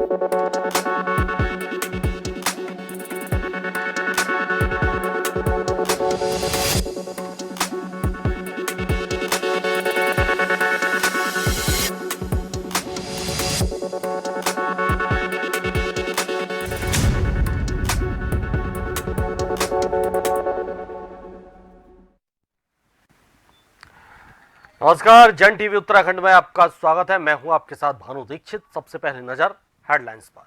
नमस्कार, जन टीवी उत्तराखंड में आपका स्वागत है। मैं हूं आपके साथ भानु दीक्षित। सबसे पहले नजर हेडलाइंस पर।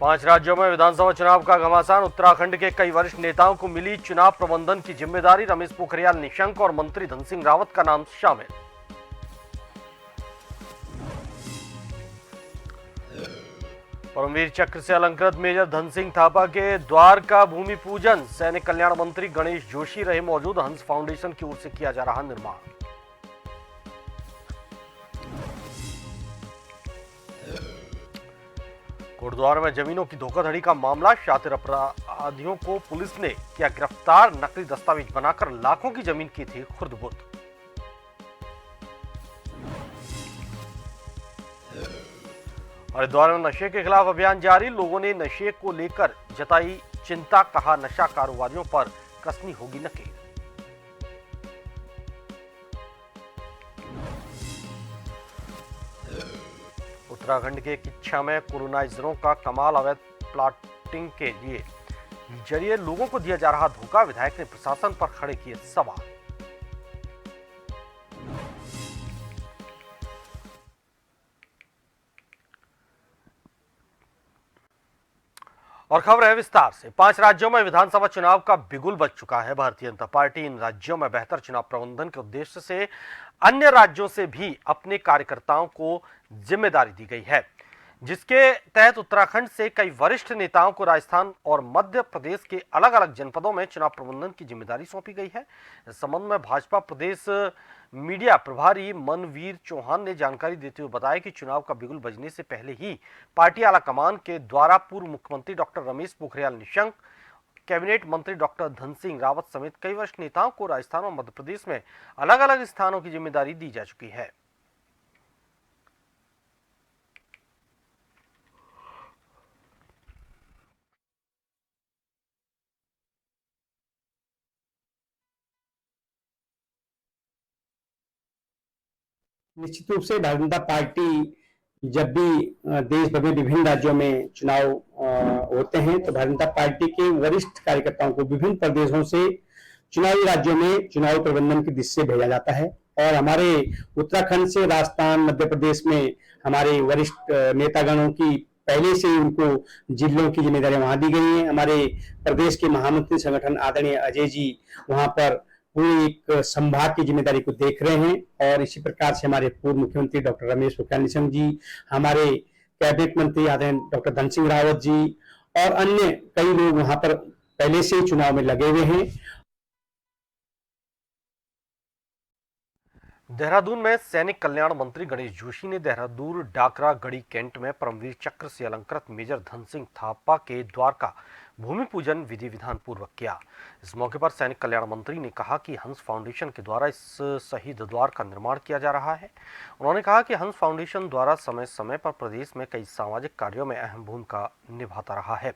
5 राज्यों में विधानसभा चुनाव का घमासान। उत्तराखंड के कई वरिष्ठ नेताओं को मिली चुनाव प्रबंधन की जिम्मेदारी। रमेश पोखरियाल निशंक और मंत्री धन सिंह रावत का नाम शामिल। परमवीर चक्र से अलंकृत मेजर धन सिंह थापा के द्वार का भूमि पूजन। सैनिक कल्याण मंत्री गणेश जोशी रहे मौजूद। हंस फाउंडेशन की ओर से किया जा रहा निर्माण। कोटद्वार में जमीनों की धोखाधड़ी का मामला। शातिर अपराधियों को पुलिस ने किया गिरफ्तार। नकली दस्तावेज बनाकर लाखों की जमीन की थी खुर्द-बुर्द। हरिद्वार में नशे के खिलाफ अभियान जारी। लोगों ने नशे को लेकर जताई चिंता। कहा, नशा कारोबारियों पर कसनी होगी नकेल। उत्तराखंड के किच्छा में कोलोनाइजरों का कमाल। अवैध प्लाटिंग के जरिए लोगों को दिया जा रहा धोखा। विधायक ने प्रशासन पर खड़े किए सवाल। और खबर है विस्तार से। 5 राज्यों में विधानसभा चुनाव का बिगुल बज चुका है। भारतीय जनता पार्टी इन राज्यों में बेहतर चुनाव प्रबंधन के उद्देश्य से अन्य राज्यों से भी अपने कार्यकर्ताओं को जिम्मेदारी दी गई है, जिसके तहत उत्तराखंड से कई वरिष्ठ नेताओं को राजस्थान और मध्य प्रदेश के अलग अलग जनपदों में चुनाव प्रबंधन की जिम्मेदारी सौंपी गई है। इस संबंध में भाजपा प्रदेश मीडिया प्रभारी मनवीर चौहान ने जानकारी देते हुए बताया कि चुनाव का बिगुल बजने से पहले ही पार्टी आलाकमान के द्वारा पूर्व मुख्यमंत्री डॉक्टर रमेश पोखरियाल निशंक, कैबिनेट मंत्री डॉक्टर धन सिंह रावत समेत कई वरिष्ठ नेताओं को राजस्थान और मध्य प्रदेश में अलग अलग स्थानों की जिम्मेदारी दी जा चुकी है। निश्चित रूप से भारतीय जनता पार्टी जब भी देश भर में विभिन्न राज्यों में चुनाव होते हैं तो भारतीय जनता पार्टी के वरिष्ठ कार्यकर्ताओं को विभिन्न प्रदेशों से चुनावी राज्यों में चुनाव प्रबंधन की दिशा से भेजा जाता है। और हमारे उत्तराखंड से राजस्थान, मध्य प्रदेश में हमारे वरिष्ठ नेतागणों की पहले से ही उनको जिलों की जिम्मेदारी वहां दी गई है। हमारे प्रदेश के महामंत्री संगठन आदरणीय अजय जी वहां पर पूरी एक संभाग की जिम्मेदारी को देख रहे हैं। और इसी प्रकार से हमारे पूर्व मुख्यमंत्री डॉक्टर रमेश पोखरियाल निशंक जी, हमारे कैबिनेट मंत्री आदरणीय डॉक्टर धन सिंह रावत जी और अन्य कई लोग वहां पर पहले से ही चुनाव में लगे हुए हैं। देहरादून में सैनिक कल्याण मंत्री गणेश जोशी ने देहरादून डाकरा गढ़ी कैंट में परमवीर चक्र से अलंकृत मेजर धन सिंह थापा के द्वार का भूमि पूजन विधि विधान पूर्वक किया। इस मौके पर सैनिक कल्याण मंत्री ने कहा कि हंस फाउंडेशन के द्वारा इस शहीद द्वार का निर्माण किया जा रहा है। उन्होंने कहा कि हंस फाउंडेशन द्वारा समय समय पर प्रदेश में कई सामाजिक कार्यों में अहम भूमिका निभाता रहा है।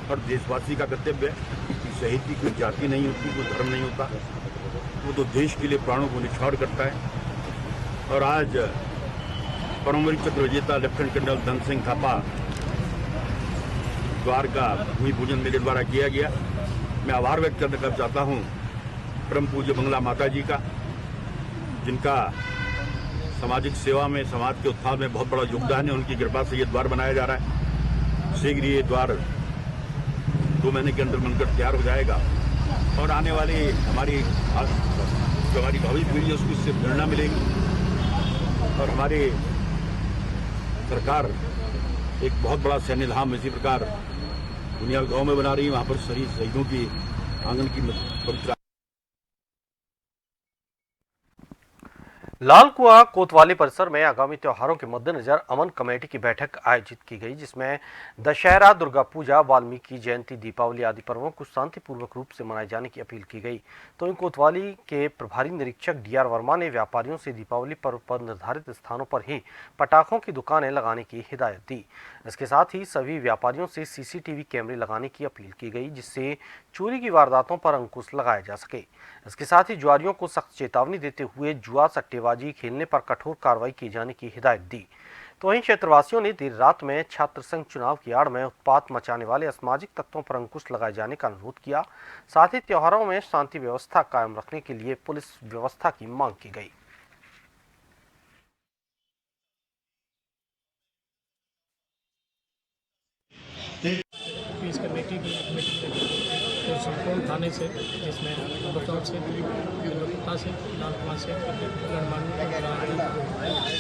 हर देशवासी का कर्तव्य है कि शहीद की कोई जाति नहीं होती, कोई धर्म नहीं होता, वो तो देश के लिए प्राणों को निछावर करता है। और आज परमवीर चक्र विजेता लेफ्टिनेंट कर्नल धन सिंह थापा द्वार का भूमि पूजन मेरे द्वारा किया गया। मैं आभार व्यक्त करना चाहता हूँ परम पूज्य मंगला माता जी का, जिनका सामाजिक सेवा में, समाज के उत्थान में बहुत बड़ा योगदान है। उनकी कृपा से ये द्वार बनाया जा रहा है। शीघ्र ये द्वार 2 महीने के अंदर बनकर तैयार हो जाएगा और आने वाली हमारी भावी पीढ़ी है उसको इससे प्रेरणा मिलेगी। और हमारी सरकार एक बहुत बड़ा सैन्य धाम इसी प्रकार दुनिया के गाँव में बना रही है। वहाँ पर शहीदों की आंगन की पवित्र लाल कुआं कोतवाली परिसर में आगामी त्योहारों के मद्देनजर अमन कमेटी की बैठक आयोजित की गई, जिसमें दशहरा, दुर्गा पूजा, वाल्मीकि जयंती, दीपावली आदि पर्वों को शांतिपूर्वक रूप से मनाए जाने की अपील की गई। तो इन कोतवाली के प्रभारी निरीक्षक डीआर वर्मा ने व्यापारियों से दीपावली पर्व पर निर्धारित स्थानों पर ही पटाखों की दुकानें लगाने की हिदायत दी। इसके साथ ही सभी व्यापारियों से सीसीटीवी कैमरे लगाने की अपील की गई, जिससे चोरी की वारदातों पर अंकुश लगाया जा सके। इसके साथ ही जुआरियों को सख्त चेतावनी देते हुए जुआ, सट्टेबाजी खेलने पर कठोर कार्रवाई की जाने की हिदायत दी। तो वहीं क्षेत्रवासियों ने देर रात में छात्र संघ चुनाव की आड़ में उत्पात मचाने वाले असामाजिक तत्वों पर अंकुश लगाए जाने का अनुरोध किया। साथ ही त्योहारों में शांति व्यवस्था कायम रखने के लिए पुलिस व्यवस्था की मांग की गई। पीस कमेटी की तो संपूर्ण थाने से, जिसमें बतौर से गुप्ता से, लालकुआं से, गणमान्य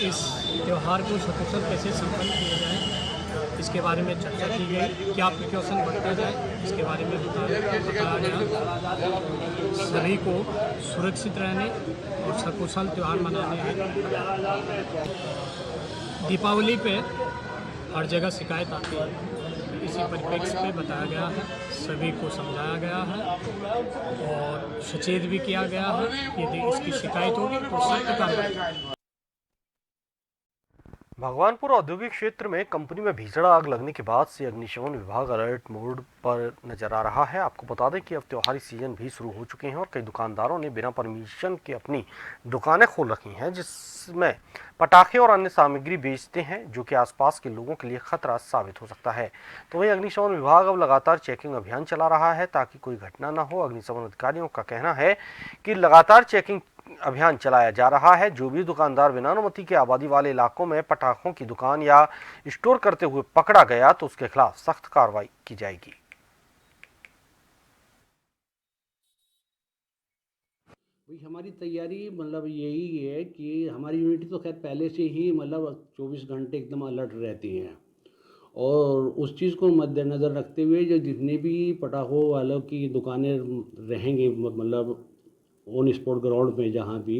इस त्यौहार को सकुशल कैसे संपन्न किया जाए, इसके बारे में चर्चा की गई। क्या प्रिकॉशन बरता जाए, इसके बारे में बताया गया। सभी को सुरक्षित रहने और सकुशल त्यौहार मनाने हैं। दीपावली पे हर जगह शिकायत आती है, इसी परिप्रेक्ष्य पे बताया गया है, सभी को समझाया गया है और सचेत भी किया गया है। यदि इसकी शिकायत होगी तो सख्त कार्रवाई। भगवानपुर औद्योगिक क्षेत्र में कंपनी में भीषण आग लगने के बाद से अग्निशमन विभाग अलर्ट मोड पर नजर आ रहा है। आपको बता दें कि अब त्योहारी सीजन भी शुरू हो चुके हैं और कई दुकानदारों ने बिना परमिशन के अपनी दुकानें खोल रखी हैं, जिसमें पटाखे और अन्य सामग्री बेचते हैं, जो कि आसपास के लोगों के लिए खतरा साबित हो सकता है। तो वहीं अग्निशमन विभाग अब लगातार चेकिंग अभियान चला रहा है ताकि कोई घटना न हो। अग्निशमन अधिकारियों का कहना है कि लगातार चेकिंग अभियान चलाया जा रहा है। जो भी दुकानदार बिना अनुमति के आबादी वाले इलाकों में पटाखों की दुकान या स्टोर करते हुए पकड़ा गया तो उसके खिलाफ सख्त कार्रवाई की जाएगी। हमारी तैयारी मतलब यही है कि हमारी यूनिट तो खैर पहले से ही मतलब 24 घंटे एकदम अलर्ट रहती हैं, और उस चीज़ को मद्देनज़र रखते हुए जो जितने भी पटाखों वालों की दुकानें रहेंगी मतलब ऑन स्पॉट ग्राउंड में जहाँ भी,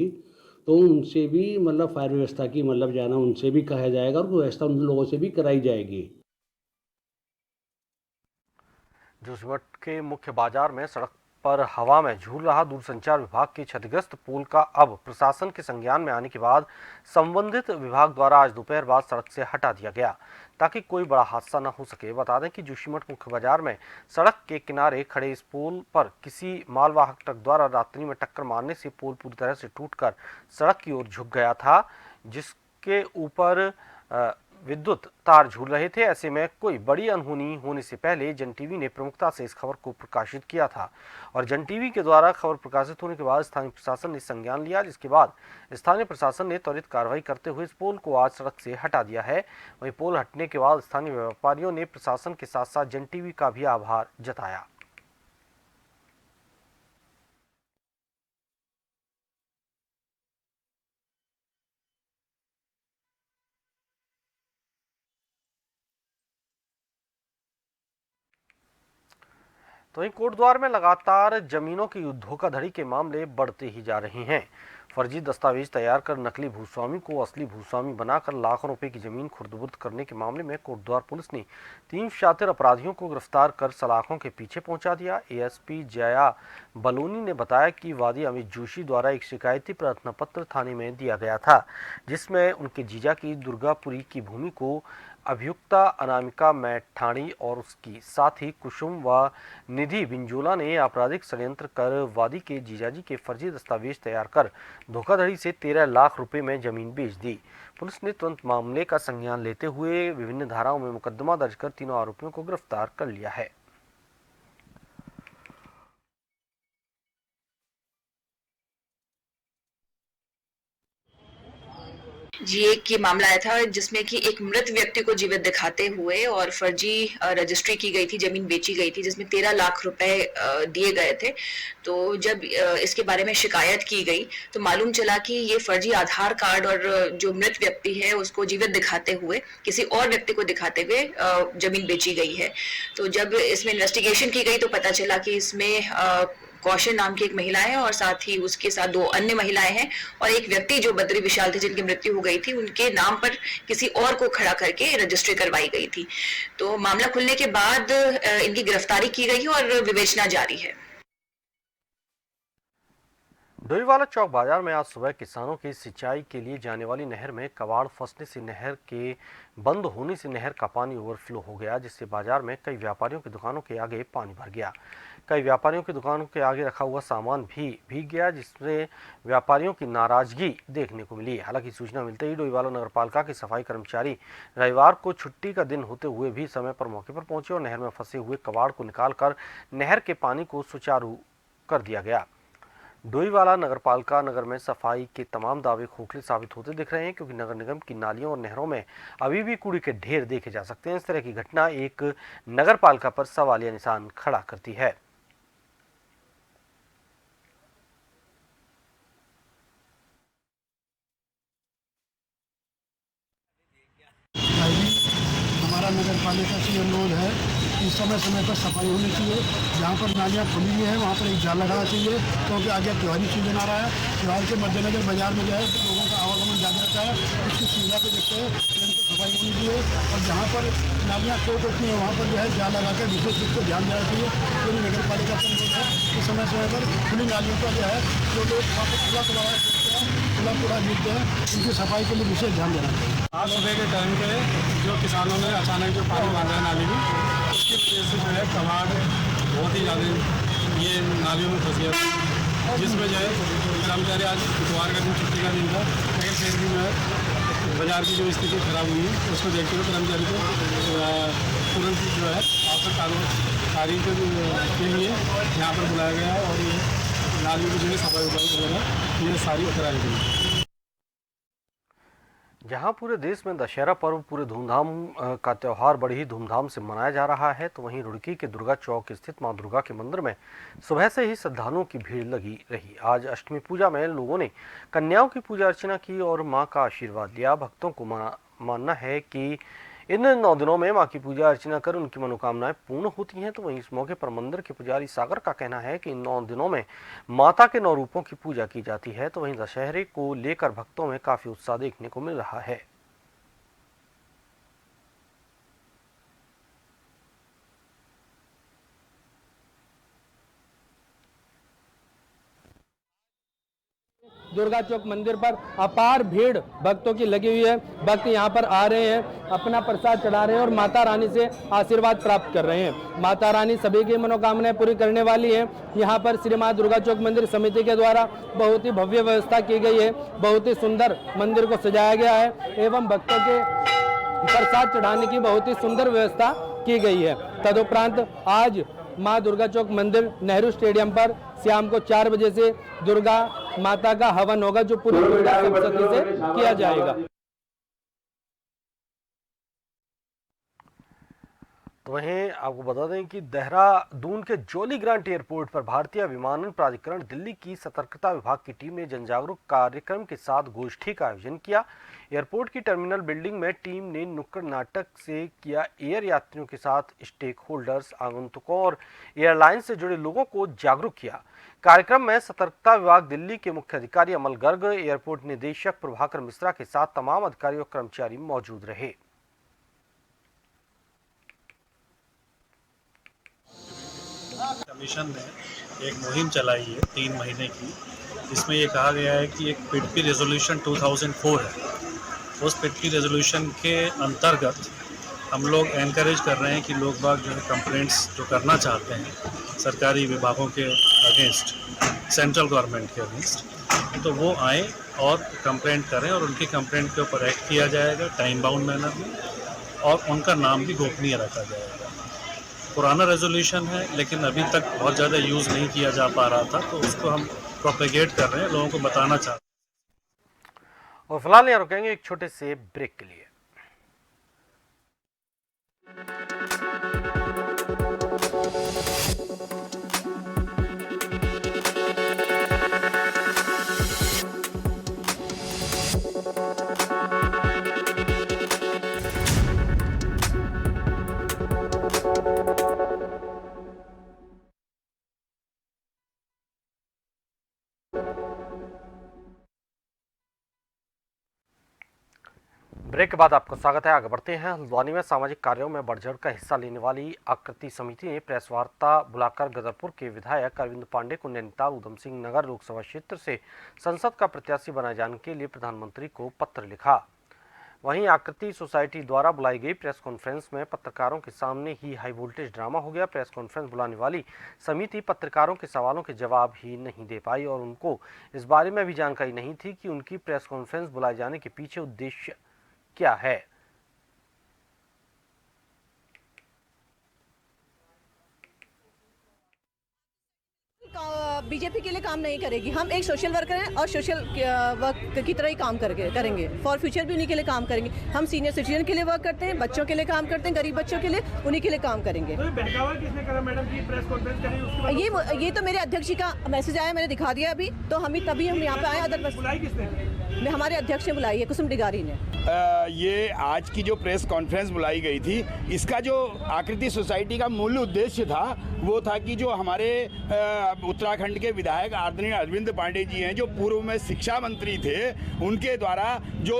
तो उनसे भी मतलब फायर व्यवस्था की मतलब जाना उनसे भी कहा जाएगा और व्यवस्था उन लोगों से भी कराई जाएगी। जोशीमठ के मुख्य बाजार में सड़क पर हवा में झूल रहा दूरसंचार विभाग के क्षतिग्रस्त पोल का अब प्रशासन के संज्ञान में आने के बाद संबंधित विभाग द्वारा आज दोपहर बाद सड़क से हटा दिया गया ताकि कोई बड़ा हादसा न हो सके। बता दें कि जोशीमठ मुख्य बाजार में सड़क के किनारे खड़े इस पोल पर किसी मालवाहक ट्रक द्वारा रात्रि में टक्कर मारने से पोल पूरी तरह से टूटकर सड़क की ओर झुक गया था, जिसके ऊपर विद्युत तार झूल रहे थे। ऐसे में कोई बड़ी अनहोनी होने से पहले जन टीवी ने प्रमुखता से इस खबर को प्रकाशित किया था और जन टीवी के द्वारा खबर प्रकाशित होने के बाद स्थानीय प्रशासन ने संज्ञान लिया, जिसके बाद स्थानीय प्रशासन ने त्वरित कार्रवाई करते हुए इस पोल को आज सड़क से हटा दिया है। वहीं पोल हटने के बाद स्थानीय व्यापारियों ने प्रशासन के साथ साथ जन टीवी का भी आभार जताया। तो वहीं कोटद्वार में लगातार जमीनों की धोखाधड़ी के मामले बढ़ते ही जा रहे हैं। फर्जी दस्तावेज तैयार कर नकली भूस्वामी को असली भूस्वामी बनाकर लाखों रुपए की जमीन खुर्द-बुर्द करने के मामले में कोटद्वार पुलिस ने 3 शातिर अपराधियों को गिरफ्तार कर सलाखों के पीछे पहुंचा दिया। एएसपी जया बलोनी ने बताया कि वादी अमित जोशी द्वारा एक शिकायती प्रार्थना पत्र थाने में दिया गया था, जिसमें उनके जीजा की दुर्गापुरी की भूमि को अभियुक्ता अनामिका मैठाणी और उसकी साथी कुसुम व निधि बिंजोला ने आपराधिक षड्यंत्र कर वादी के जीजाजी के फर्जी दस्तावेज तैयार कर धोखाधड़ी से 13 लाख रुपए में जमीन बेच दी। पुलिस ने तुरंत मामले का संज्ञान लेते हुए विभिन्न धाराओं में मुकदमा दर्ज कर तीनों आरोपियों को गिरफ्तार कर लिया है। जी, एक ये मामला आया था जिसमें कि एक मृत व्यक्ति को जीवित दिखाते हुए और फर्जी रजिस्ट्री की गई थी, जमीन बेची गई थी, जिसमें 13 लाख रुपए दिए गए थे। तो जब इसके बारे में शिकायत की गई तो मालूम चला कि ये फर्जी आधार कार्ड और जो मृत व्यक्ति है उसको जीवित दिखाते हुए किसी और व्यक्ति को दिखाते हुए जमीन बेची गई है। तो जब इसमें इन्वेस्टिगेशन की गई तो पता चला कि इसमें कौशल नाम की एक महिला है और साथ ही उसके साथ 2 अन्य महिलाएं हैं और एक व्यक्ति जो बद्री विशाल थे जिनकी मृत्यु हो गई थी, उनके नाम पर किसी और को खड़ा करके रजिस्ट्री करवाई गई थी। तो मामला खुलने के बाद इनकी गिरफ्तारी की गई है और विवेचना जारी है। डोईवाला चौक बाजार में आज सुबह किसानों की सिंचाई के लिए जाने वाली नहर में कबाड़ फंसने से नहर के बंद होने से नहर का पानी ओवरफ्लो हो गया, जिससे बाजार में कई व्यापारियों की दुकानों के आगे पानी भर गया। कई व्यापारियों की दुकानों के आगे रखा हुआ सामान भी भीग गया, जिससे व्यापारियों की नाराजगी देखने को मिली। हालांकि सूचना मिलते ही डोईवाला नगरपालिका के सफाई कर्मचारी रविवार को छुट्टी का दिन होते हुए भी समय पर मौके पर पहुंचे और नहर में फंसे हुए कबाड़ को निकालकर नहर के पानी को सुचारू कर दिया गया। डोईवाला नगरपालिका नगर में सफाई के तमाम दावे खोखले साबित होते दिख रहे हैं, क्योंकि नगर निगम की नालियों और नहरों में अभी भी कूड़े के ढेर देखे जा सकते हैं। इस तरह की घटना एक नगरपालिका पर सवालिया निशान खड़ा करती है। हमारा नगर पालिका से अनुरोध है कि समय समय पर सफाई होनी चाहिए। जहाँ पर नालियाँ खुली हुई है वहाँ पर एक जाल लगाना चाहिए, क्योंकि आगे त्योहारी सीजन आ रहा है। त्योहार के मद्देनजर बाजार में जो है लोगों का आवागमन ज़्यादा रहता है, इसकी सुविधा को देखते हुए निरंतर सफाई होनी चाहिए। और जहाँ पर नालियाँ चौक होती हैं वहाँ पर जो है जाल लगाकर विशेष रूप से ध्यान देना चाहिए। पूरी नगर पालिका से अनुरोध है कि समय समय पर खुली नालियों का जो है जो लोग वहाँ पर खुला कूड़ा गिरते हैं उनकी सफाई के लिए विशेष ध्यान देना चाहिए। आज सुबह के टाइम पे जो किसानों ने अचानक जो पानी बांधा है नाली में, उसकी वजह से जो है कबाड़ बहुत ही ज़्यादा ये नालियों में फंस गया, जिसमें जो है कर्मचारी आज इतवार का दिन छुट्टी का दिन था, लेकिन फिर भी जो है बाजार की जो स्थिति खराब हुई है उसको देखते हुए कर्मचारी को तुरंत जो है आवश्यक कार्य के लिए यहाँ पर बुलाया गया और ये नालियों की जो है सफाई वगैरह ये सारी कराई गई। जहां पूरे देश में दशहरा पर्व पूरे धूमधाम का त्यौहार बड़ी ही धूमधाम से मनाया जा रहा है, तो वहीं रुड़की के दुर्गा चौक स्थित मां दुर्गा के मंदिर में सुबह से ही श्रद्धालुओं की भीड़ लगी रही। आज अष्टमी पूजा में लोगों ने कन्याओं की पूजा अर्चना की और मां का आशीर्वाद लिया। भक्तों को मानना है कि इन 9 दिनों में मां की पूजा अर्चना कर उनकी मनोकामनाएं पूर्ण होती हैं। तो वहीं इस मौके पर मंदिर के पुजारी सागर का कहना है कि इन 9 दिनों में माता के 9 रूपों की पूजा की जाती है। तो वहीं दशहरे को लेकर भक्तों में काफी उत्साह देखने को मिल रहा है। दुर्गा चौक मंदिर पर अपार भीड़ भक्तों की लगी हुई है। भक्त यहाँ पर आ रहे हैं, अपना प्रसाद चढ़ा रहे हैं और माता रानी से आशीर्वाद प्राप्त कर रहे हैं। माता रानी सभी की मनोकामनाएं पूरी करने वाली है। यहाँ पर श्री मां दुर्गा चौक मंदिर समिति के द्वारा बहुत ही भव्य व्यवस्था की गई है, बहुत ही सुंदर मंदिर को सजाया गया है एवं भक्तों के प्रसाद चढ़ाने की बहुत ही सुंदर व्यवस्था की गई है। तदुपरांत आज मां दुर्गा चौक मंदिर नेहरू स्टेडियम पर शाम को 4 बजे से दुर्गा माता का हवन होगा, जो पूरी सप्तशती से किया जाएगा। तो वहीं आपको बता दें कि देहरादून के जोली ग्रांट एयरपोर्ट पर भारतीय विमानन प्राधिकरण दिल्ली की सतर्कता विभाग की टीम ने जनजागरूक कार्यक्रम के साथ गोष्ठी का आयोजन किया। एयरपोर्ट की टर्मिनल बिल्डिंग में टीम ने नुक्कड़ नाटक से किया एयर यात्रियों के साथ स्टेक होल्डर्स, आगंतुकों और एयरलाइन से जुड़े लोगों को जागरूक किया। कार्यक्रम में सतर्कता विभाग दिल्ली के मुख्य अधिकारी अमल गर्ग, एयरपोर्ट निदेशक प्रभाकर मिश्रा के साथ तमाम अधिकारी और कर्मचारी मौजूद रहे। कमीशन ने एक मुहिम चलाई है 3 महीने की, जिसमें ये कहा गया है कि एक पिटपी रेजोल्यूशन 2004 है, उस पिटपी रेजोल्यूशन के अंतर्गत हम लोग एनकरेज कर रहे हैं कि लोग बाग जो है कंप्लेंट्स जो करना चाहते हैं सरकारी विभागों के अगेंस्ट, सेंट्रल गवर्नमेंट के अगेंस्ट, तो वो आएँ और कंप्लेंट करें और उनकी कंप्लेंट के ऊपर एक्ट किया जाएगा टाइम बाउंड मैनर में, और उनका नाम भी गोपनीय रखा जाएगा। पुराना रेजोल्यूशन है लेकिन अभी तक बहुत ज़्यादा यूज़ नहीं किया जा पा रहा था, तो उसको हम प्रोपेगेट कर रहे हैं, लोगों को बताना चाहते हैं। और फिलहाल यहाँ रुकेंगे एक छोटे से ब्रेक के लिए। ब्रेक के बाद आपका स्वागत है। आगे बढ़ते हैं। हल्द्वानी में सामाजिक कार्यों में बढ़-चढ़ कर हिस्सा लेने वाली आकृति समिति ने प्रेस वार्ता बुलाकर गदरपुर के विधायक अरविंद पांडे को नैनीताल उधम सिंह नगर लोकसभा क्षेत्र से संसद का प्रत्याशी बनाए जाने के लिए प्रधानमंत्री को पत्र लिखा। वहीं आकृति सोसाइटी द्वारा बुलाई गई प्रेस कॉन्फ्रेंस में पत्रकारों के सामने ही हाई वोल्टेज ड्रामा हो गया। प्रेस कॉन्फ्रेंस बुलाने वाली समिति पत्रकारों के सवालों के जवाब ही नहीं दे पाई और उनको इस बारे में भी जानकारी नहीं थी कि उनकी प्रेस कॉन्फ्रेंस बुलाए जाने के पीछे उद्देश्य क्या है। बीजेपी के लिए काम नहीं करेगी। हम एक सोशल वर्कर हैं और सोशल वर्क की तरह ही काम करेंगे। फॉर फ्यूचर भी उन्हीं के लिए काम करेंगे। हम सीनियर सिटीजन के लिए वर्क करते हैं, बच्चों के लिए काम करते हैं, गरीब बच्चों के लिए, उन्हीं के लिए काम करेंगे। तो बहकावा किसने करा मैडम की प्रेस कॉन्फ्रेंस करी उसके ये तो मेरे अध्यक्ष जी का मैसेज आया, मैंने दिखा दिया अभी। तो हम यहाँ पे आए। अदर बुलाई किसने? हमारे अध्यक्ष ने बुलाई है, कुसुम डिगारी ने। ये आज की जो प्रेस कॉन्फ्रेंस बुलाई गई थी, इसका जो आकृति सोसाइटी का मूल उद्देश्य था वो था कि जो हमारे उत्तराखंड के विधायक आदरणीय अरविंद पांडे जी हैं, जो पूर्व में शिक्षा मंत्री थे, उनके द्वारा जो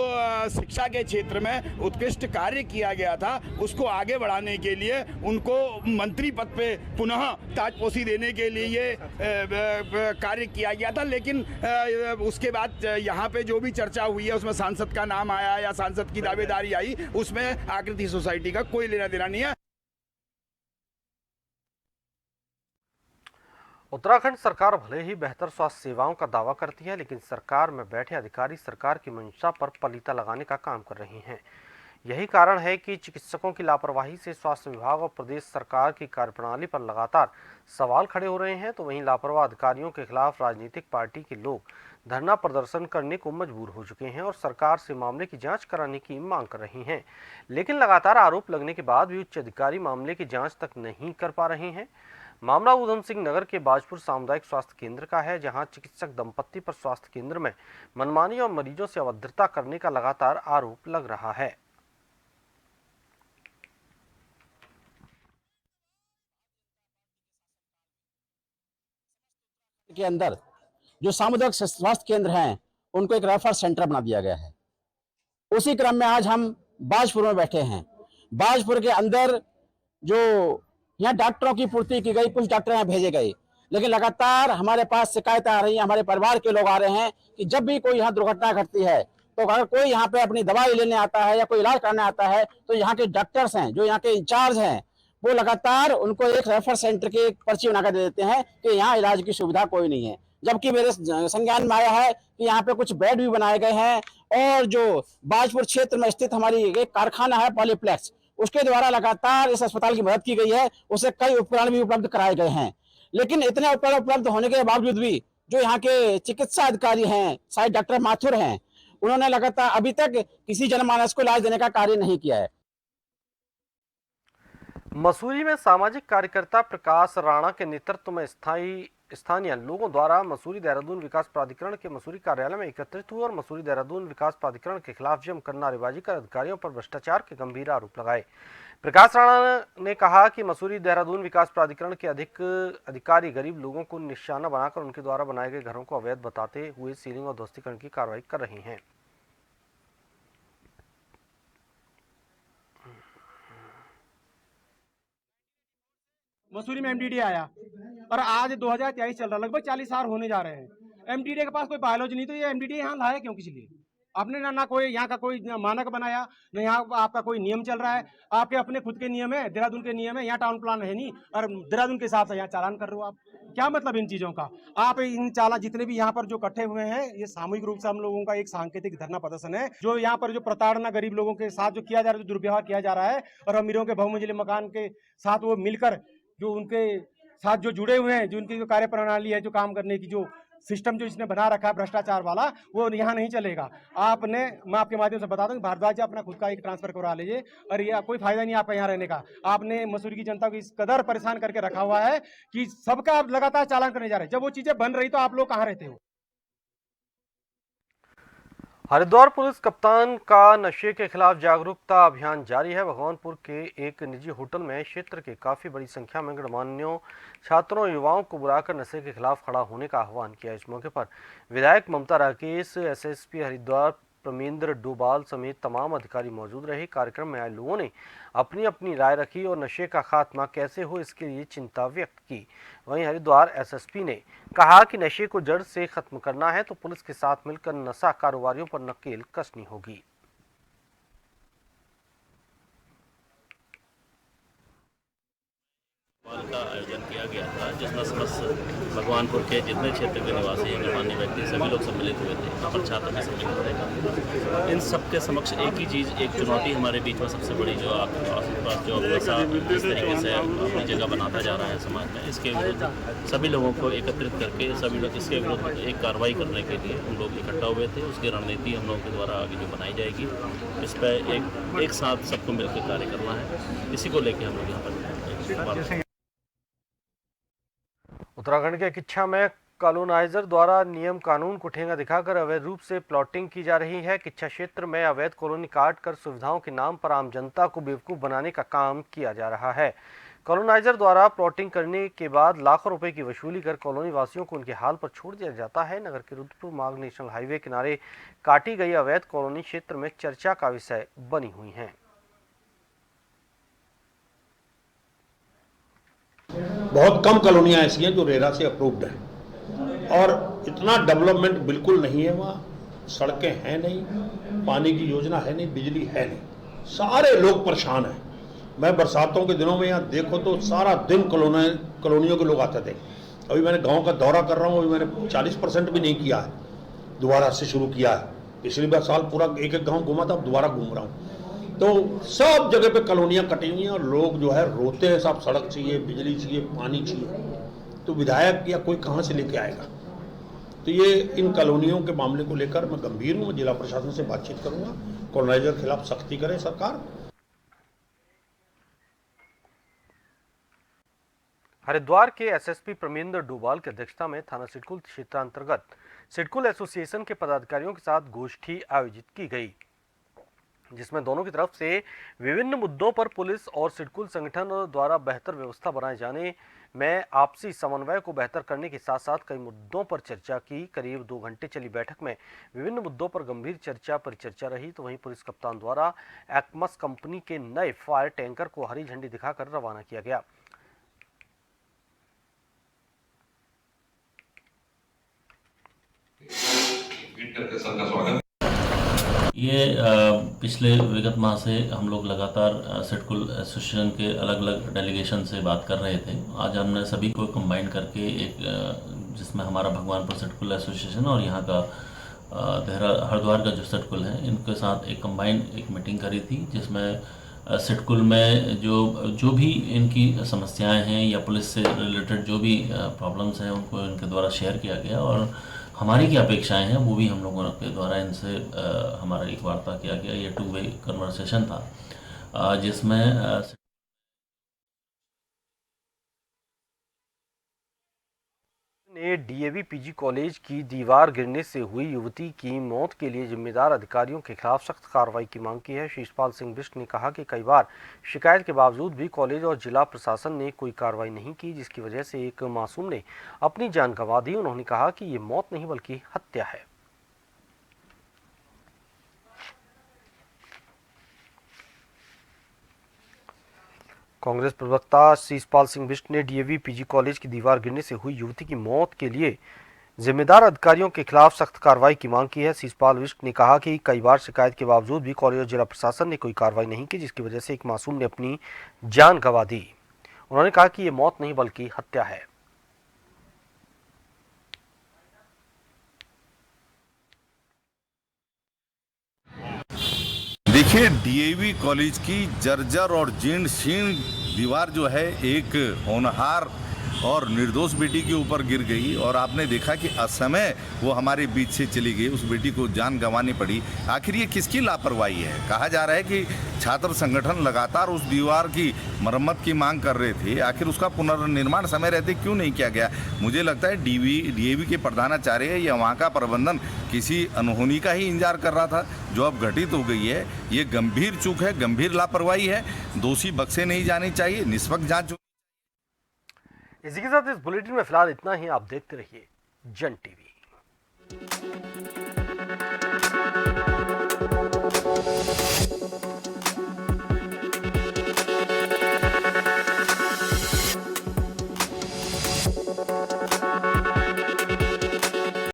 शिक्षा के क्षेत्र में उत्कृष्ट कार्य किया गया था उसको आगे बढ़ाने के लिए उनको मंत्री पद पे पुनः ताजपोशी देने के लिए ये कार्य किया गया था। लेकिन उसके बाद यहाँ पे जो भी चर्चा हुई है उसमें सांसद का नाम आया या सांसद की दावेदारी आई, उसमें आकृति सोसाइटी का कोई लेना देना नहीं है। उत्तराखंड सरकार भले ही बेहतर स्वास्थ्य सेवाओं का दावा करती है, लेकिन सरकार में बैठे अधिकारी सरकार की मंशा पर पलीता लगाने का काम कर रही हैं। यही कारण है कि चिकित्सकों की लापरवाही से स्वास्थ्य विभाग और प्रदेश सरकार की कार्यप्रणाली पर लगातार सवाल खड़े हो रहे हैं। तो वहीं लापरवाह अधिकारियों के खिलाफ राजनीतिक पार्टी के लोग धरना प्रदर्शन करने को मजबूर हो चुके हैं और सरकार से मामले की जांच कराने की मांग कर रही हैं। लेकिन लगातार आरोप लगने के बाद भी उच्च अधिकारी मामले की जांच तक नहीं कर पा रहे हैं। मामला उधम सिंह नगर के बाजपुर सामुदायिक स्वास्थ्य केंद्र का है, जहां चिकित्सक दंपत्ति पर स्वास्थ्य केंद्र में मनमानी और मरीजों से अभद्रता करने का लगातार आरोप लग रहा है। के अंदर जो सामुदायिक स्वास्थ्य केंद्र हैं उनको एक रेफर सेंटर बना दिया गया है। उसी क्रम में आज हम बाजपुर में बैठे हैं। बाजपुर के अंदर जो यहाँ डॉक्टरों की पूर्ति की गई, कुछ डॉक्टर यहाँ भेजे गए, लेकिन लगातार हमारे पास शिकायतें आ रही हैं, हमारे परिवार के लोग आ रहे हैं कि जब भी कोई यहाँ दुर्घटना घटती है तो अगर कोई यहाँ पे अपनी दवाई लेने आता है या कोई इलाज करने आता है तो यहाँ के डॉक्टर्स हैं, जो यहाँ के इंचार्ज हैं, वो लगातार उनको एक रेफर सेंटर की पर्ची बनाकर दे देते हैं कि यहाँ इलाज की सुविधा कोई नहीं है। जबकि मेरे संज्ञान में आया है कि यहाँ पे कुछ बेड भी बनाए गए हैं और जो बाजपुर क्षेत्र में स्थित हमारी एक कारखाना है पॉलीप्लेक्स, उसके द्वारा लगातार इस अस्पताल की मदद की गई है, उसे कई उपकरण भी उपलब्ध कराए गए हैं। लेकिन इतने उपकरण उपलब्ध होने के बावजूद भी जो यहाँ के चिकित्सा अधिकारी हैं, शायद डॉक्टर माथुर हैं, उन्होंने लगातार अभी तक किसी जनमानस को इलाज देने का कार्य नहीं किया है। मसूरी में सामाजिक कार्यकर्ता प्रकाश राणा के नेतृत्व में स्थानीय लोगों द्वारा मसूरी देहरादून विकास प्राधिकरण के मसूरी कार्यालय में एकत्रित हुए और मसूरी देहरादून विकास प्राधिकरण के खिलाफ जमकर नारेबाजी कर अधिकारियों पर भ्रष्टाचार के गंभीर आरोप लगाए। प्रकाश राणा ने कहा कि मसूरी देहरादून विकास प्राधिकरण के अधिकारी गरीब लोगों को निशाना बनाकर उनके द्वारा बनाए गए घरों को अवैध बताते हुए सीलिंग और ध्वस्तीकरण की कार्रवाई कर रही हैं। मसूरी में एमडीडी आया और आज 2023 चल रहा, लगभग 40 साल होने जा रहे हैं। एमडीडी के पास कोई बायोलॉजी नहीं, तो ये एमडीडी यहाँ लाया क्यों? किस लिए? आपने ना कोई यहाँ का कोई मानक बनाया, न यहाँ आपका कोई नियम चल रहा है। आपके अपने खुद के नियम है, देहरादून के नियम है, यहाँ टाउन प्लान है नहीं, और देहरादून के हिसाब से यहाँ चालान कर रहे हो आप। क्या मतलब इन चीजों का? आप इन चालान जितने भी यहाँ पर जो इकट्ठे हुए हैं, ये सामूहिक रूप से हम लोगों का एक सांकेतिक धरना प्रदर्शन है। जो यहाँ पर जो प्रताड़ना गरीब लोगों के साथ जो किया जा रहा है, जो दुर्व्यवहार किया जा रहा है, और अमीरों के बहुमंजिले मकान के साथ वो मिलकर जो उनके साथ जो जुड़े हुए हैं, जो उनकी जो कार्य प्रणाली है, जो काम करने की जो सिस्टम जो इसने बना रखा है भ्रष्टाचार वाला, वो यहाँ नहीं चलेगा। मैं आपके माध्यम से बता दूं, भारद्वाज अपना खुद का एक ट्रांसफर करवा लीजिए और ये कोई फायदा नहीं आपका यहाँ रहने का। आपने मसूरी की जनता को इस कदर परेशान करके रखा हुआ है कि सबका आप लगातार चालान करने जा रहे हैं। जब वो चीजें बन रही तो आप लोग कहाँ रहते हो? हरिद्वार पुलिस कप्तान का नशे के खिलाफ जागरूकता अभियान जारी है। भगवानपुर के एक निजी होटल में क्षेत्र के काफी बड़ी संख्या में गणमान्यों छात्रों युवाओं को बुलाकर नशे के खिलाफ खड़ा होने का आह्वान किया। इस मौके पर विधायक ममता राकेश, एसएसपी हरिद्वार प्रमेंद्र डोभाल समेत तमाम अधिकारी मौजूद रहे। कार्यक्रम में आए लोगों ने अपनी अपनी राय रखी और नशे का खात्मा कैसे हो इसके लिए चिंता व्यक्त की। वहीं हरिद्वार एसएसपी ने कहा कि नशे को जड़ से खत्म करना है तो पुलिस के साथ मिलकर नशा कारोबारियों पर नकेल कसनी होगी। का आयोजन किया गया था जिसमें समस्त भगवानपुर के जितने क्षेत्र के निवासी हैं, गणमान्य व्यक्ति सभी लोग सम्मिलित हुए थे। यहाँ पर छात्र भी सम्मिलित थे। इन सबके समक्ष एक ही चीज़, एक चुनौती हमारे बीच में सबसे बड़ी जो आसपास जो नशा जिस तरीके से अपनी जगह बनाता जा रहा है समाज में, इसके विरुद्ध सभी लोगों को एकत्रित करके सभी लोग इसके विरुद्ध एक कार्रवाई करने के लिए हम लोग इकट्ठा हुए थे। उसकी रणनीति हम लोगों के द्वारा आगे जो बनाई जाएगी, इस पर एक साथ सबको मिलकर कार्य करना है। इसी को लेकर हम लोग यहाँ पर उत्तराखंड के किच्छा में कॉलोनाइजर द्वारा नियम कानून को ठेंगा दिखाकर अवैध रूप से प्लॉटिंग की जा रही है। किच्छा क्षेत्र में अवैध कॉलोनी काट कर सुविधाओं के नाम पर आम जनता को बेवकूफ़ बनाने का काम किया जा रहा है। कॉलोनाइजर द्वारा प्लॉटिंग करने के बाद लाखों रुपए की वसूली कर कॉलोनी वासियों को उनके हाल पर छोड़ दिया जाता है। नगर के रुद्रपुर मार्ग नेशनल हाईवे किनारे काटी गई अवैध कॉलोनी क्षेत्र में चर्चा का विषय बनी हुई है। बहुत कम कॉलोनियाँ ऐसी हैं जो रेरा से अप्रूव्ड हैं और इतना डेवलपमेंट बिल्कुल नहीं है वहाँ। सड़कें हैं नहीं, पानी की योजना है नहीं, बिजली है नहीं, सारे लोग परेशान हैं। मैं बरसातों के दिनों में यहाँ देखो तो सारा दिन कॉलोनियों के लोग आते थे। अभी मैंने गांव का दौरा कर रहा हूँ, अभी मैंने 40% भी नहीं किया है, दोबारा से शुरू किया है। पिछली बार साल पूरा एक एक गाँव घूमा था, अब दोबारा घूम रहा हूँ। तो सब जगह पे कॉलोनियाँ कटी हुई हैं और लोग जो है रोते हैं, साहब सड़क चाहिए, बिजली चाहिए, पानी चाहिए। तो विधायक या कोई कहाँ से लेके आएगा? तो ये इन कॉलोनियों के मामले को लेकर मैं गंभीर हूँ। जिला प्रशासन से बातचीत करूंगा, कॉलोनाइजर के खिलाफ सख्ती करे सरकार। हरिद्वार के एसएसपी प्रमेंद्र डोभाल की अध्यक्षता में थाना सिडकुल क्षेत्रांतर्गत सिडकुल एसोसिएशन के पदाधिकारियों के साथ गोष्ठी आयोजित की गई, जिसमें दोनों की तरफ से विभिन्न मुद्दों पर पुलिस और सिडकुल संगठन द्वारा बेहतर व्यवस्था बनाए जाने में आपसी समन्वय को बेहतर करने के साथ साथ कई मुद्दों पर चर्चा की। करीब 2 घंटे चली बैठक में विभिन्न मुद्दों पर गंभीर चर्चा परिचर्चा रही। तो वहीं पुलिस कप्तान द्वारा एक्मस कंपनी के नए फायर टैंकर को हरी झंडी दिखाकर रवाना किया गया। ये पिछले विगत माह से हम लोग लगातार सिडकुल एसोसिएशन के अलग अलग डेलीगेशन से बात कर रहे थे। आज हमने सभी को कंबाइन करके एक जिसमें हमारा भगवानपुर सिडकुल एसोसिएशन और यहाँ का हरिद्वार का जो सिडकुल है, इनके साथ एक कंबाइन एक मीटिंग करी थी, जिसमें सिडकुल में जो भी इनकी समस्याएं हैं या पुलिस से रिलेटेड जो भी प्रॉब्लम्स हैं उनको इनके द्वारा शेयर किया गया और हमारी क्या अपेक्षाएं हैं वो भी हम लोगों के द्वारा इनसे हमारा एक वार्ता किया गया। ये 2 वे कन्वर्सेशन था जिसमें ने डीएवी पीजी कॉलेज की दीवार गिरने से हुई युवती की मौत के लिए जिम्मेदार अधिकारियों के खिलाफ सख्त कार्रवाई की मांग की है। शिषपाल सिंह बिष्ट ने कहा कि कई बार शिकायत के बावजूद भी कॉलेज और जिला प्रशासन ने कोई कार्रवाई नहीं की, जिसकी वजह से एक मासूम ने अपनी जान गंवा दी। उन्होंने कहा कि ये मौत नहीं बल्कि हत्या है। कांग्रेस प्रवक्ता शिषपाल सिंह बिष्ट ने डीएवी पीजी कॉलेज की दीवार गिरने से हुई युवती की मौत के लिए जिम्मेदार अधिकारियों के खिलाफ सख्त कार्रवाई की मांग की है। शिषपाल बिष्ट ने कहा कि कई बार शिकायत के बावजूद भी कॉलेज और जिला प्रशासन ने कोई कार्रवाई नहीं की, जिसकी वजह से एक मासूम ने अपनी जान गंवा दी। उन्होंने कहा कि ये मौत नहीं बल्कि हत्या है। देखिए, डीएवी कॉलेज की जर्जर और जीर्ण शीर्ण दीवार जो है एक होनहार और निर्दोष बेटी के ऊपर गिर गई और आपने देखा कि असमय वो हमारे बीच से चली गई, उस बेटी को जान गंवानी पड़ी। आखिर ये किसकी लापरवाही है? कहा जा रहा है कि छात्र संगठन लगातार उस दीवार की मरम्मत की मांग कर रहे थे, आखिर उसका पुनर्निर्माण समय रहते क्यों नहीं किया गया? मुझे लगता है डीएवी के प्रधानाचार्य या वहाँ का प्रबंधन किसी अनहोनी का ही इंतजार कर रहा था, जो अब घटित हो गई है। ये गंभीर चूक है, गंभीर लापरवाही है, दोषी बख्शे नहीं जानी चाहिए, निष्पक्ष जांच। इसी के साथ इस बुलेटिन में फिलहाल इतना ही। आप देखते रहिए जन टीवी।